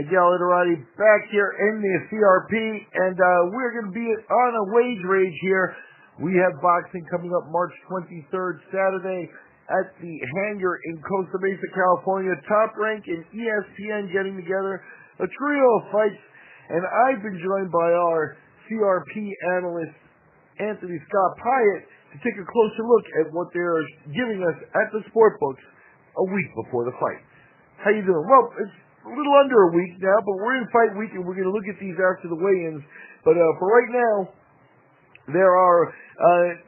Miguel Iturrate back here in the CRP, and we're going to be on a wage rage here. We have boxing coming up March 23rd, Saturday, at the Hangar in Costa, Mesa, California. Top Rank and ESPN getting together, a trio of fights, and I've been joined by our CRP analyst, Anthony Scott Piatt, to take a closer look at what they're giving us at the sportsbooks a week before the fight. How you doing? Well, it's a little under a week now, but we're in fight week, and we're going to look at these after the weigh-ins. But for right now, there are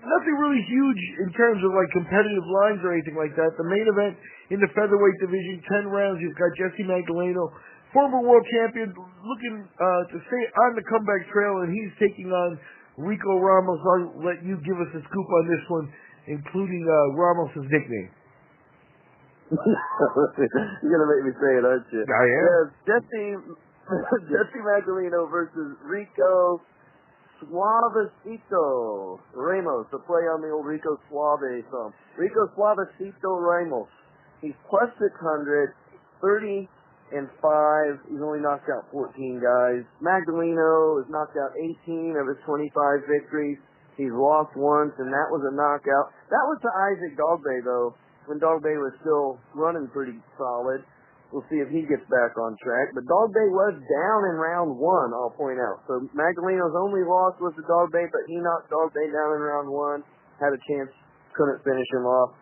nothing really huge in terms of like competitive lines or anything like that. The main event in the featherweight division, 10 rounds. You've got Jessie Magdaleno, former world champion, looking to stay on the comeback trail, and he's taking on Rico Ramos. I'll let you give us a scoop on this one, including Ramos' nickname. You're gonna make me say it, aren't you? I am. Jessie Magdaleno versus Rico Suavecito Ramos. The play on the old Rico Suave song. Rico Suavecito Ramos. He's plus 600, 30-5. He's only knocked out 14 guys. Magdaleno has knocked out 18 of his 25 victories. He's lost once, and that was a knockout. That was to Isaac Dogbe, though, when Dogbe was still running pretty solid. We'll see if he gets back on track. But Dogbe was down in round one, I'll point out. So Magdaleno's only loss was to Dogbe, but he knocked Dogbe down in round one. Had a chance, couldn't finish him off.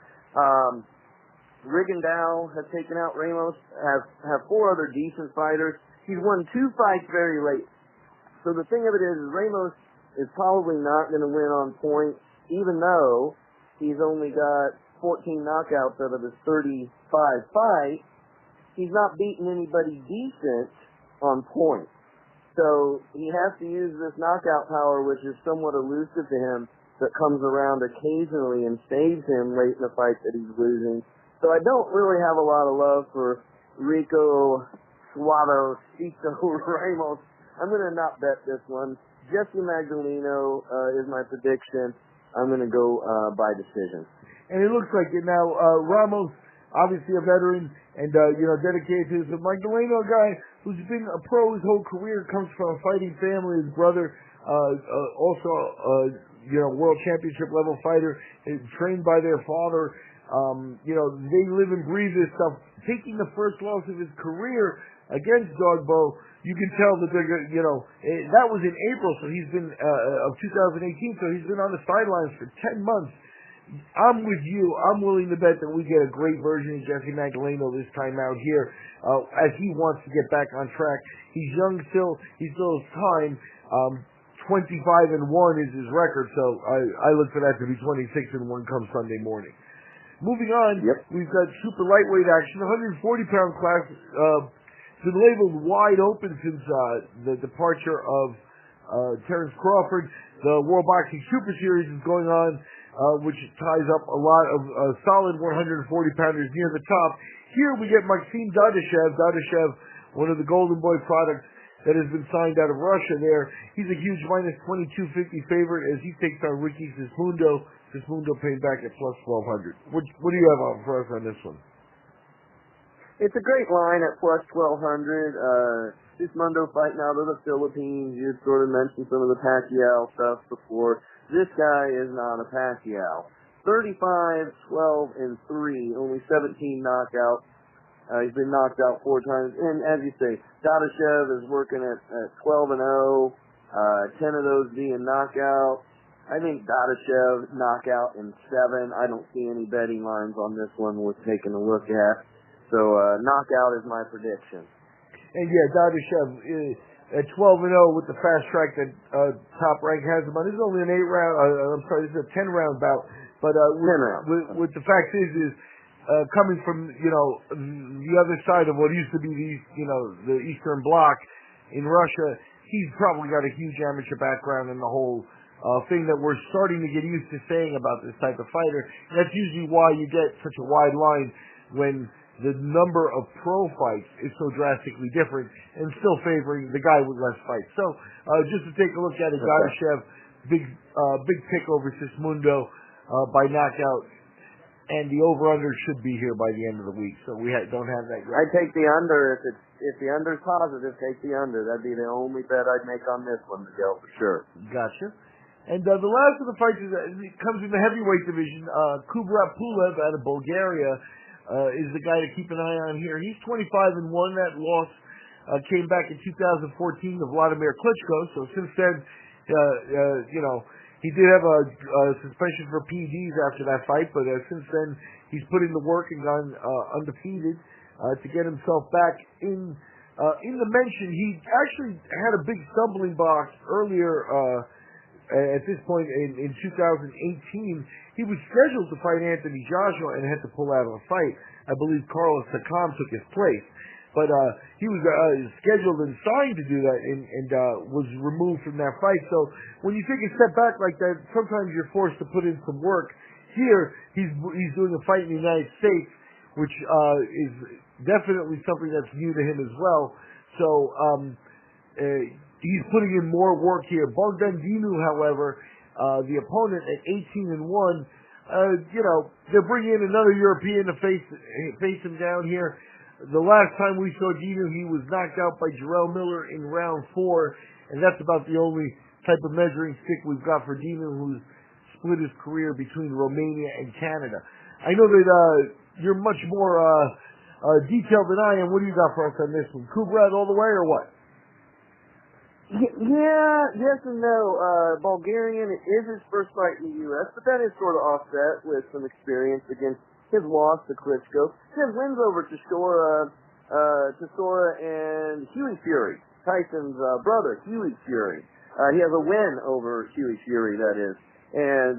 Rigondeaux has taken out Ramos, have four other decent fighters. He's won 2 fights very late. So the thing of it is Ramos is probably not going to win on points, even though he's only got 14 knockouts out of his 35 fights. He's not beaten anybody decent on points. So he has to use this knockout power, which is somewhat elusive to him, that comes around occasionally and saves him late in the fight that he's losing. So I don't really have a lot of love for Rico Suavecito Ramos. I'm going to not bet this one. Jessie Magdaleno is my prediction. I'm going to go by decision. And it looks like it now. Ramos, obviously a veteran, and dedicated to his Magdaleno, a guy who's been a pro his whole career, comes from a fighting family. His brother, also world championship level fighter, trained by their father. They live and breathe this stuff. Taking the first loss of his career against Dogbo, you can tell that they're that was in April, so he's been of 2018, so he's been on the sidelines for 10 months. I'm with you. I'm willing to bet that we get a great version of Jessie Magdaleno this time out here, as he wants to get back on track. He's young still. He still has time. 25-1 is his record, so I look for that to be 26-1 come Sunday morning. Moving on, We've got super lightweight action. 140-pound class been labeled wide open since the departure of Terrence Crawford. The World Boxing Super Series is going on, which ties up a lot of solid 140-pounders near the top. Here we get Maxim Dadashev. Dadashev, one of the Golden Boy products that has been signed out of Russia there. He's a huge minus 2250 favorite as he takes on Ricky Sismundo. Sismundo paying back at plus 1200. What do you have for us on this one? It's a great line at plus 1200. Sismundo fighting out of the Philippines. You sort of mentioned some of the Pacquiao stuff before. This guy is not a Pacquiao. 35, 12, and 3. Only 17 knockouts. He's been knocked out 4 times. And as you say, Dadashev is working at 12 and 0. 10 of those being knockouts. I think Dadashev knockout in 7. I don't see any betting lines on this one worth taking a look at. So knockout is my prediction. And Dadashev at 12 and 0 with the fast track that Top Rank has him on. This is only an 8-round. This is a 10-round bout. But with the fact is coming from the other side of what used to be the Eastern Bloc in Russia, he's probably got a huge amateur background in the whole thing that we're starting to get used to saying about this type of fighter. And that's usually why you get such a wide line when the number of pro fights is so drastically different and still favoring the guy with less fights. So just to take a look at it, Dadashev, big pick over Sismundo by knockout. and the over/under should be here by the end of the week. So we don't have that yet. I take the under if the under's positive. Take the under. That'd be the only bet I'd make on this one, Miguel, for sure. Gotcha. And the last of the fights comes in the heavyweight division. Kubrat Pulev out of Bulgaria is the guy to keep an eye on here. He's 25-1. That loss came back in 2014 to Vladimir Klitschko. So since then, he did have a suspension for PEDs after that fight, but since then he's put in the work and gone undefeated to get himself back in the mention. He actually had a big stumbling block earlier at this point in 2018. He was scheduled to fight Anthony Joshua and had to pull out of the fight. I believe Carlos Takam took his place. But he was scheduled and signed to do that and was removed from that fight. So when you take a step back like that, sometimes you're forced to put in some work. Here, he's doing a fight in the United States, which is definitely something that's new to him as well. So he's putting in more work here. Bogdan Dinu, however, the opponent at 18-1, they're bringing in another European to face him down here. The last time we saw Dinu, he was knocked out by Jarrell Miller in round 4, and that's about the only type of measuring stick we've got for Dinu, who's split his career between Romania and Canada. I know that you're much more detailed than I am. What do you got for us on this one? Kubrat all the way or what? Yeah, yes and no. Bulgarian, it is his first fight in the U.S., but that is sort of offset with some experience against his loss to Klitschko. His wins over Chisora and Huey Fury, Tyson's brother, Huey Fury. He has a win over Huey Fury, that is. And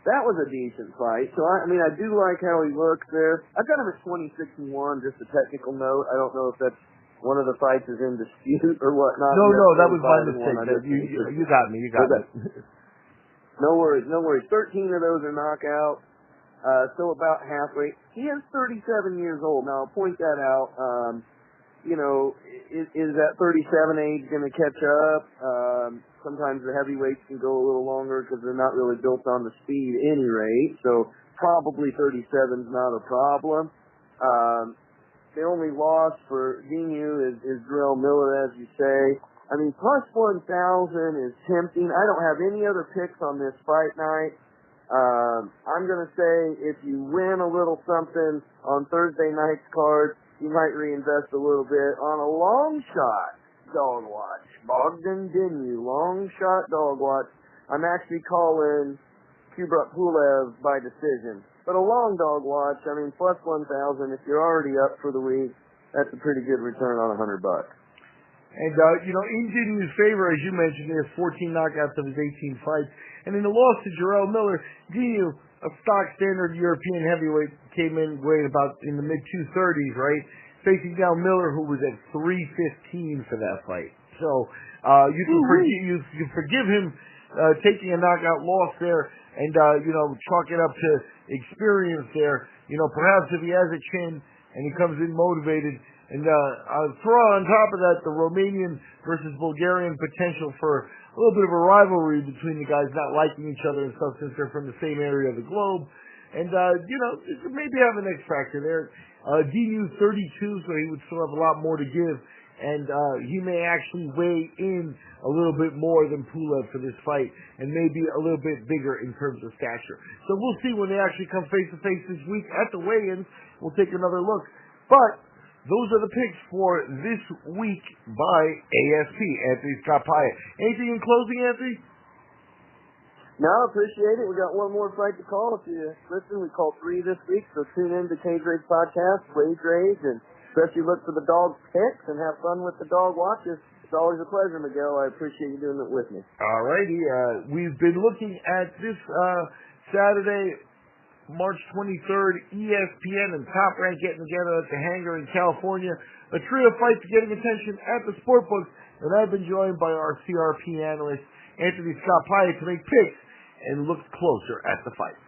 that was a decent fight. So, I do like how he looks there. I've got him at 26-1, just a technical note. I don't know if that's one of the fights is in dispute or whatnot. No, that was my mistake. You got me. No worries. 13 of those are knockouts. So about halfway. He is 37 years old. Now, I'll point that out. Is that 37 age going to catch up? Sometimes the heavyweights can go a little longer because they're not really built on the speed at any rate. So probably 37 is not a problem. The only loss for Dinu is Jarrell Miller, as you say. Plus 1,000 is tempting. I don't have any other picks on this fight night. I'm going to say if you win a little something on Thursday night's card, you might reinvest a little bit on a long shot dog watch. Bogdan Dinu, long shot dog watch. I'm actually calling Kubrat Pulev by decision. But a long dog watch, plus 1,000, if you're already up for the week, that's a pretty good return on $100. And, in Dinu's favor, as you mentioned, he has 14 knockouts of his 18 fights. And in the loss to Jarrell Miller, Dinu, a stock standard European heavyweight, came in weighing about in the mid-230s, right? Facing down Miller, who was at 315 for that fight. So, you can forgive him taking a knockout loss there and, chalk it up to experience there. Perhaps if he has a chin and he comes in motivated, and I'll throw on top of that the Romanian versus Bulgarian potential for a little bit of a rivalry between the guys not liking each other and stuff since they're from the same area of the globe. And, maybe have an X factor there. Dinu's 32, so he would still have a lot more to give. And he may actually weigh in a little bit more than Pulev for this fight and maybe a little bit bigger in terms of stature. So we'll see when they actually come face-to-face this week at the weigh-ins. We'll take another look. But those are the picks for this week by ASP, Anthony Scott Piatt. Anything in closing, Anthony? No, appreciate it. We got one more fight to call. If you listen, we called 3 this week, so tune in to Cage Rage Podcast, Wage Rage, and especially look for the dog picks and have fun with the dog watches. It's always a pleasure, Miguel. I appreciate you doing it with me. All righty. We've been looking at this Saturday, March 23rd, ESPN and Top Rank getting together at the Hangar in California. A trio of fights getting attention at the sportsbooks, and I've been joined by our CRP analyst, Anthony Scott Piatt, to make picks and look closer at the fight.